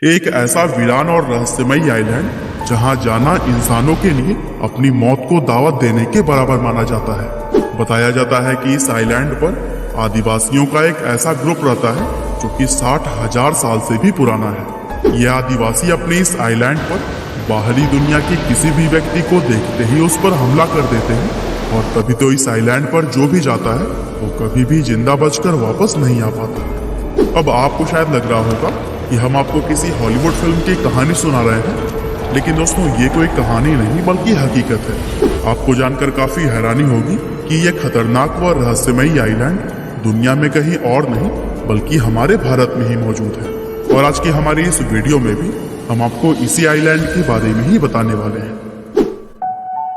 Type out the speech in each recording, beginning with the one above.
एक ऐसा वीरान और रहस्यमयी आइलैंड जहां जाना इंसानों के लिए अपनी मौत को दावत देने के बराबर माना जाता है। बताया जाता है कि इस आइलैंड पर आदिवासियों का एक ऐसा ग्रुप रहता है जो कि 60,000 साल से भी पुराना है। ये आदिवासी अपने इस आइलैंड पर बाहरी दुनिया के किसी भी व्यक्ति को देखते ही उस पर हमला कर देते हैं और तभी तो इस आइलैंड पर जो भी जाता है वो कभी भी जिंदा बचकर वापस नहीं आ पाता। अब आपको शायद लग रहा होगा कि हम आपको किसी हॉलीवुड फिल्म की कहानी सुना रहे हैं, लेकिन दोस्तों ये कोई कहानी नहीं बल्कि हकीकत है। आपको जानकर काफी हैरानी होगी कि यह खतरनाक व रहस्यमयी आइलैंड दुनिया में कहीं और नहीं बल्कि हमारे भारत में ही मौजूद है। और आज की हमारी इस वीडियो में भी हम आपको इसी आइलैंड के बारे में ही बताने वाले हैं।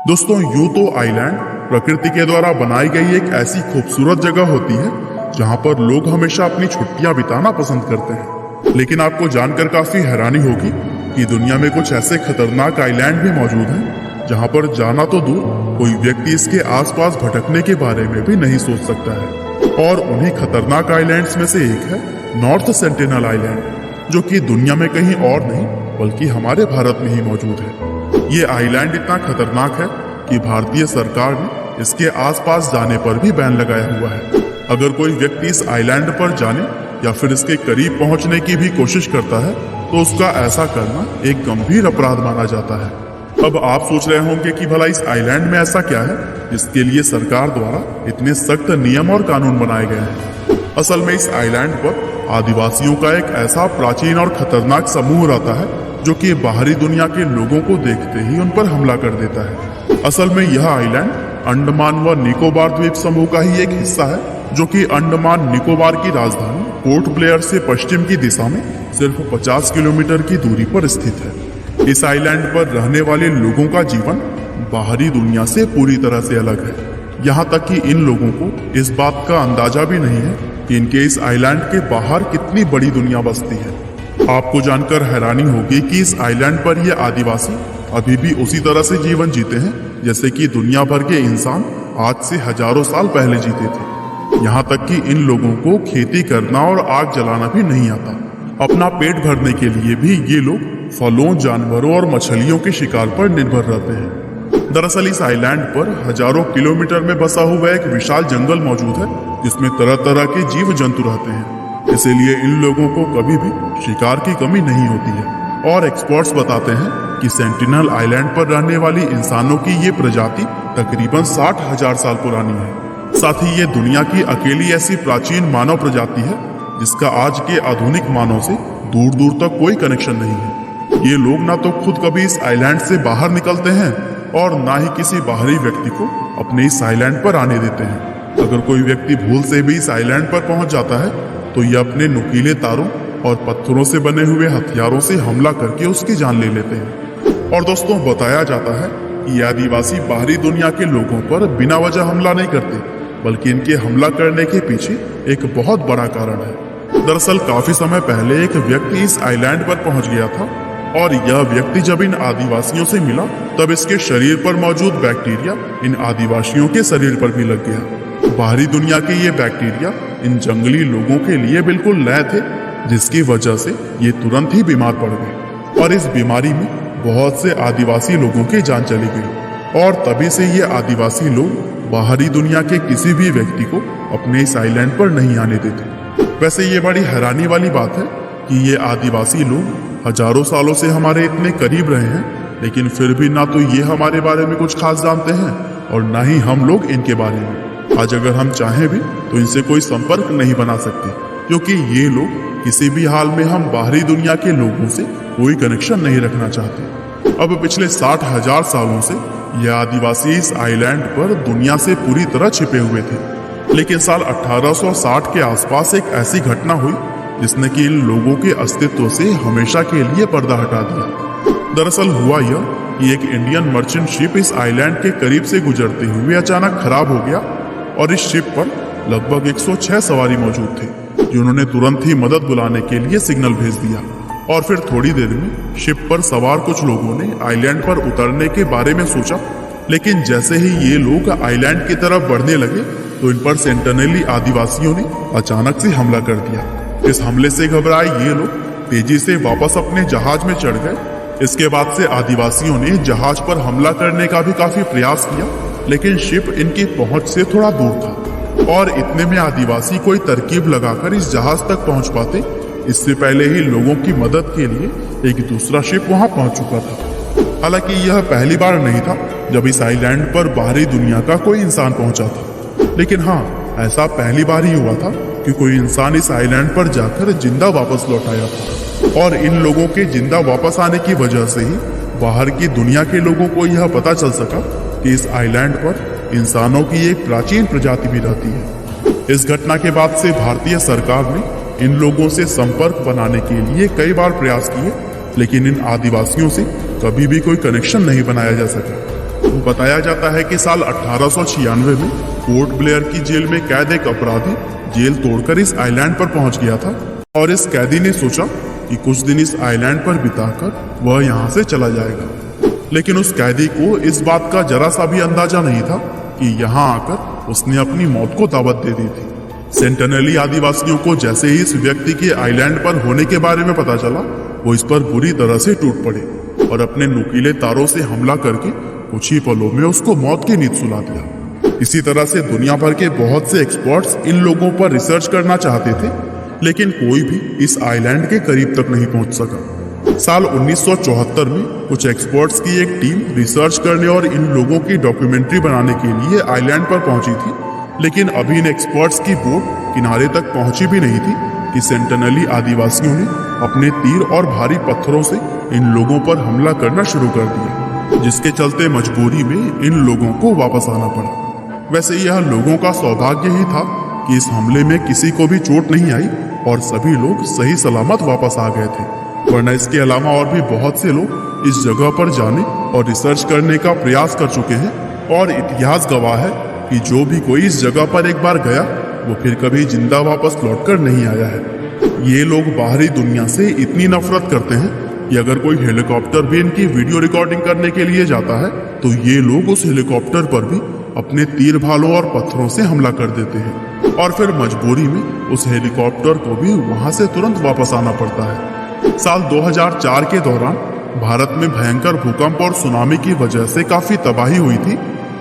दोस्तों, यूं तो आइलैंड प्रकृति के द्वारा बनाई गई एक ऐसी खूबसूरत जगह होती है जहां पर लोग हमेशा अपनी छुट्टियां बिताना पसंद करते हैं, लेकिन आपको जानकर काफी हैरानी होगी कि दुनिया में कुछ ऐसे खतरनाक आइलैंड भी मौजूद हैं जहां पर जाना तो दूर, कोई व्यक्ति इसके आसपास भटकने के बारे में भी नहीं सोच सकता है। और उन्हीं खतरनाक आइलैंड्स में से एक है नॉर्थ सेंटिनल आइलैंड, जो कि दुनिया में कहीं और नहीं बल्कि हमारे भारत में ही मौजूद है। ये आइलैंड इतना खतरनाक है कि भारतीय सरकार ने इसके आसपास जाने पर भी बैन लगाया हुआ है। अगर कोई व्यक्ति इस आइलैंड पर जाने या फिर इसके करीब पहुंचने की भी कोशिश करता है तो उसका ऐसा करना एक गंभीर अपराध माना जाता है। अब आप सोच रहे होंगे कि भला इस आइलैंड में ऐसा क्या है जिसके लिए सरकार द्वारा इतने सख्त नियम और कानून बनाए गए हैं। असल में इस आइलैंड पर आदिवासियों का एक ऐसा प्राचीन और खतरनाक समूह रहता है जो कि बाहरी दुनिया के लोगों को देखते ही उन पर हमला कर देता है। असल में यह आइलैंड अंडमान व निकोबार द्वीप समूह का ही एक हिस्सा है, जो कि अंडमान निकोबार की राजधानी पोर्ट ब्लेयर से पश्चिम की दिशा में सिर्फ 50 किलोमीटर की दूरी पर स्थित है। इस आइलैंड पर रहने वाले लोगों का जीवन बाहरी दुनिया से पूरी तरह से अलग है। यहाँ तक कि इन लोगों को इस बात का अंदाजा भी नहीं है कि इनके इस आइलैंड के बाहर कितनी बड़ी दुनिया बसती है। आपको जानकर हैरानी होगी कि इस आइलैंड पर ये आदिवासी अभी भी उसी तरह से जीवन जीते हैं जैसे कि दुनिया भर के इंसान आज से हजारों साल पहले जीते थे। यहाँ तक कि इन लोगों को खेती करना और आग जलाना भी नहीं आता। अपना पेट भरने के लिए भी ये लोग फलों, जानवरों और मछलियों के शिकार पर निर्भर रहते हैं। दरअसल इस आइलैंड पर हजारों किलोमीटर में बसा हुआ एक विशाल जंगल मौजूद है जिसमें तरह तरह के जीव जंतु रहते हैं। इसीलिए इन लोगों को कभी भी शिकार की कमी नहीं होती है। और एक्सपर्ट्स बताते हैं कि सेंटिनल आइलैंड पर रहने वाली इंसानों की ये प्रजाति तकरीबन 60,000 साल पुरानी है। साथ ही ये दुनिया की अकेली ऐसी प्राचीन मानव प्रजाति है जिसका आज के आधुनिक मानव से दूर दूर तक कोई कनेक्शन नहीं है। ये लोग ना तो खुद कभी इस आइलैंड से बाहर निकलते हैं और ना ही किसी बाहरी व्यक्ति को अपने इस आइलैंड पर आने देते हैं। अगर कोई व्यक्ति भूल से भी इस आइलैंड पर पहुंच जाता है तो ये अपने नुकीले तारों और पत्थरों से बने हुए हथियारों से हमला करके उसकी जान ले लेते हैं। और दोस्तों, बताया जाता है कि आदिवासी बाहरी दुनिया के लोगों पर बिना वजह हमला नहीं करते, बल्कि इनके हमला करने के पीछे एक बहुत बड़ा कारण है। दरअसल काफी समय पहले एक व्यक्ति इस आइलैंड पर पहुंच गया था और यह व्यक्ति जब इन आदिवासियों से मिला तब इसके शरीर पर मौजूद बैक्टीरिया इन आदिवासियों के शरीर पर भी लग गया। बाहरी दुनिया के ये बैक्टीरिया इन जंगली लोगों के लिए बिल्कुल नए थे, जिसकी वजह से ये तुरंत ही बीमार पड़ गए और इस बीमारी में बहुत से आदिवासी लोगों की जान चली गई। और तभी से ये आदिवासी लोग बाहरी दुनिया के किसी भी व्यक्ति को अपने इस आइलैंड पर नहीं आने देते। वैसे ये बड़ी हैरानी वाली बात है कि ये आदिवासी लोग हजारों सालों से हमारे इतने करीब रहे हैं, लेकिन फिर भी ना तो ये हमारे बारे में कुछ खास जानते हैं और ना ही हम लोग इनके बारे में। आज अगर हम चाहें भी तो इनसे कोई संपर्क नहीं बना सकते, क्योंकि ये लोग किसी भी हाल में हम बाहरी दुनिया के लोगों से कोई कनेक्शन नहीं रखना चाहते। अब पिछले 60,000 सालों से ये आदिवासी इस आइलैंड पर दुनिया से पूरी तरह छिपे हुए थे, लेकिन साल 1860 के आसपास एक ऐसी घटना हुई जिसने कि इन लोगों के अस्तित्व से हमेशा के लिए पर्दा हटा दिया। दरअसल हुआ यह कि एक इंडियन मर्चेंट शिप इस आइलैंड के करीब से गुजरते हुए अचानक खराब हो गया और इस शिप पर लगभग 106 सवारी मौजूद थे, जिन्होंने तुरंत ही मदद बुलाने के लिए सिग्नल भेज दिया। और फिर थोड़ी देर में शिप पर सवार कुछ लोगों ने आइलैंड पर उतरने के बारे में सोचा, लेकिन जैसे ही ये लोग आइलैंड की तरफ बढ़ने लगे तो इन पर सेंटिनली आदिवासियों ने अचानक से हमला कर दिया। इस हमले से घबराए ये लोग तेजी से वापस अपने जहाज में चढ़ गए। इसके बाद से आदिवासियों ने जहाज पर हमला करने का भी काफी प्रयास किया, लेकिन शिप इनकी पहुंच से थोड़ा दूर था और इतने में आदिवासी कोई तरकीब लगाकर इस जहाज तक पहुंच पाते। इससे पहले ही लोगों की मदद के लिए एक दूसरा शिप वहां पहुंच चुका था। हालांकि यह पहली बार नहीं था जब इस आइलैंड पर बाहरी दुनिया का कोई इंसान पहुंचा था, लेकिन हाँ, ऐसा पहली बार ही हुआ था कि कोई इंसान इस आइलैंड पर जाकर जिंदा वापस लौट आया था। और इन लोगों के जिंदा वापस आने की वजह से ही बाहर की दुनिया के लोगों को यह पता चल सका कि इस आइलैंड पर इंसानों की एक प्राचीन प्रजाति भी रहती है। इस घटना के बाद से भारतीय सरकार ने इन लोगों से संपर्क बनाने के लिए कई बार प्रयास किए, लेकिन इन आदिवासियों से कभी भी कोई कनेक्शन नहीं बनाया जा सका। तो बताया जाता है कि साल 1896 में पोर्ट ब्लेयर की जेल में कैद एक अपराधी जेल तोड़कर इस आइलैंड पर पहुंच गया था और इस कैदी ने सोचा कि कुछ दिन इस आइलैंड पर बिताकर वह यहाँ से चला जाएगा। लेकिन उस कैदी को इस बात का जरा सा भी अंदाजा नहीं था कि यहाँ आकर उसने अपनी मौत को दावत दे दी थी। सेंटिनली आदिवासियों को जैसे ही इस व्यक्ति के आइलैंड पर होने के बारे में पता चला, वो इस पर बुरी तरह से टूट पड़े और अपने नुकीले तारों से हमला करके कुछ ही पलों में उसको मौत की नींद सुला दिया। इसी तरह से दुनिया भर के बहुत से एक्सपर्ट्स इन लोगों पर रिसर्च करना चाहते थे, लेकिन कोई भी इस आइलैंड के करीब तक नहीं पहुंच सका। साल 1974 में कुछ एक्सपर्ट्स की एक टीम रिसर्च करने और इन लोगों की डॉक्यूमेंट्री बनाने के लिए आइलैंड पर पहुंची थी, लेकिन अभी इन एक्सपर्ट्स की बोट किनारे तक पहुंची भी नहीं थी कि सेंटिनली आदिवासियों ने अपने तीर और भारी पत्थरों से इन लोगों पर हमला करना शुरू कर दिया, जिसके चलते मजबूरी में इन लोगों को वापस आना पड़ा। वैसे यह लोगों का सौभाग्य ही था कि इस हमले में किसी को भी चोट नहीं आई और सभी लोग सही सलामत वापस आ गए थे, वरना इसके अलावा और भी बहुत से लोग इस जगह पर जाने और रिसर्च करने का प्रयास कर चुके हैं और इतिहास गवाह है कि जो भी कोई इस जगह पर एक बार गया वो फिर कभी जिंदा वापस लौटकर नहीं आया है। ये लोग बाहरी दुनिया से इतनी नफरत करते हैं कि अगर कोई हेलीकॉप्टर भी इनकी वीडियो रिकॉर्डिंग करने के लिए जाता है तो ये लोग उस हेलीकॉप्टर पर भी अपने तीर भालों और पत्थरों से हमला कर देते हैं और फिर मजबूरी में उस हेलीकॉप्टर को भी वहां से तुरंत वापस आना पड़ता है। साल 2004 के दौरान भारत में भयंकर भूकंप और सुनामी की वजह से काफी तबाही हुई थी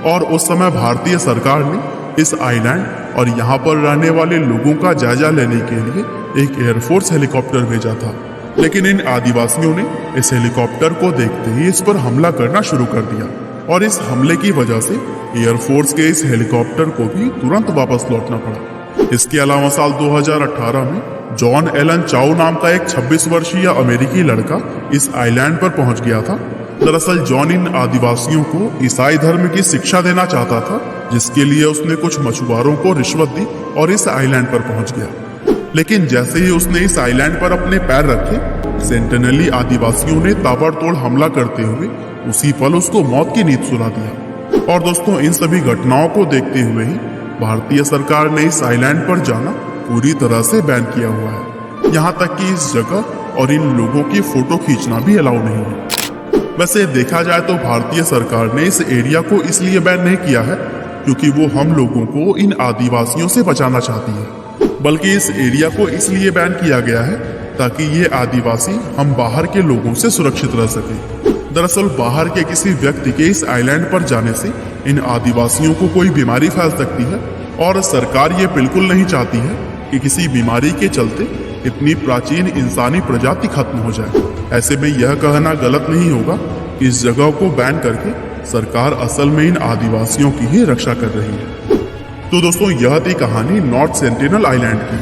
और उस समय भारतीय सरकार ने इस आइलैंड और यहाँ पर रहने वाले लोगों का जायजा लेने के लिए एक एयरफोर्स हेलीकॉप्टर भेजा था, लेकिन इन आदिवासियों ने इस हेलीकॉप्टर को देखते ही इस पर हमला करना शुरू कर दिया और इस हमले की वजह से एयरफोर्स के इस हेलीकॉप्टर को भी तुरंत वापस लौटना पड़ा। इसके अलावा साल 2018 में जॉन एलन चाउ नाम का एक 26 वर्षीय अमेरिकी लड़का इस आइलैंड पर पहुंच गया था। दरअसल जॉन इन आदिवासियों को ईसाई धर्म की शिक्षा देना चाहता था, जिसके लिए उसने कुछ मछुआरों को रिश्वत दी और इस आइलैंड पर पहुंच गया। लेकिन जैसे ही उसने इस आइलैंड पर अपने पैर रखे, सेंटिनली आदिवासियों ने ताबड़तोड़ हमला करते हुए उसी पल उसको मौत की नींद सुला दिया। और दोस्तों, इन सभी घटनाओं को देखते हुए ही भारतीय सरकार ने इस आइलैंड पर जाना पूरी तरह से बैन किया हुआ है। यहाँ तक कि इस जगह और इन लोगों की फोटो खींचना भी अलाउ नहीं है। वैसे देखा जाए तो भारतीय सरकार ने इस एरिया को इसलिए बैन नहीं किया है क्योंकि वो हम लोगों को इन आदिवासियों से बचाना चाहती है, बल्कि इस एरिया को इसलिए बैन किया गया है ताकि ये आदिवासी हम बाहर के लोगों से सुरक्षित रह सके। दरअसल बाहर के किसी व्यक्ति के इस आइलैंड पर जाने से इन आदिवासियों को कोई बीमारी फैल सकती है और सरकार ये बिल्कुल नहीं चाहती है कि किसी बीमारी के चलते इतनी प्राचीन इंसानी प्रजाति खत्म हो जाए। ऐसे में यह कहना गलत नहीं होगा कि इस जगह को बैन करके सरकार असल में इन आदिवासियों की ही रक्षा कर रही है। तो दोस्तों, यह थी कहानी नॉर्थ सेंटिनल आइलैंड की।